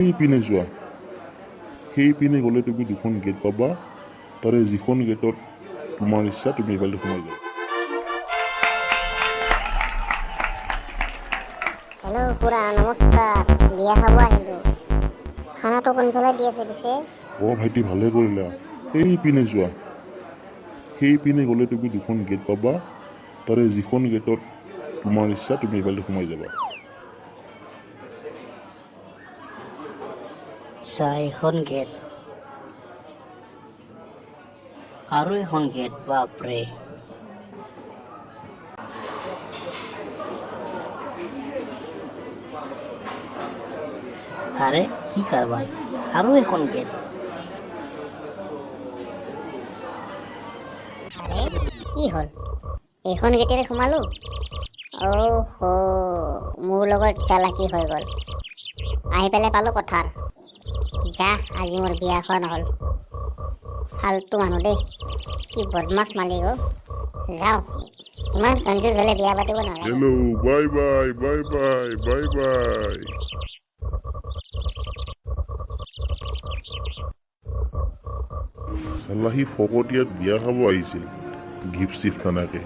সেইপিনে যোৱা সেইপিনে গ'লে তুমি দুখন গেট পাবা তাৰে যিখন গেটত তোমাৰ ইচ্ছা তুমি এইফালে সোমাই যাবা হেল্ল' খুৰা নমস্কাৰ বিয়া খাব আহিলোঁ খানাটো কোনফালে দি আছে পিছে ভাইটি ভালে কৰিলা সেইপিনে যোৱা সেইপিনে গ'লে তুমি দুখন গেট পাবা তাৰে যিখন গেটত তোমাৰ ইচ্ছা তুমি এইফালে সোমাই যাবা এখন গেট আৰু এখন গেট বাপৰে আৰে কি কাৰবাৰ আৰু এখন গেট আৰে কি হ'ল এইখন গেটেৰে সোমালোঁ মোৰ লগত চালাকি হৈ গ'ল আহি পেলাই পালোঁ পথাৰ যা আজি মোৰ বিয়া খোৱা নহ'ল ফাল্টু মানুহ দেই কি বদমাছ মালিক যাওঁ ইমান কনফিউজ হ'লে বিয়া পাতিব নালাগে hello' bye bye bye bye bye bye চালাহি ফকতীয়াত বিয়া খাব আহিছিল গিফ্ট চিফ্ট নানাকে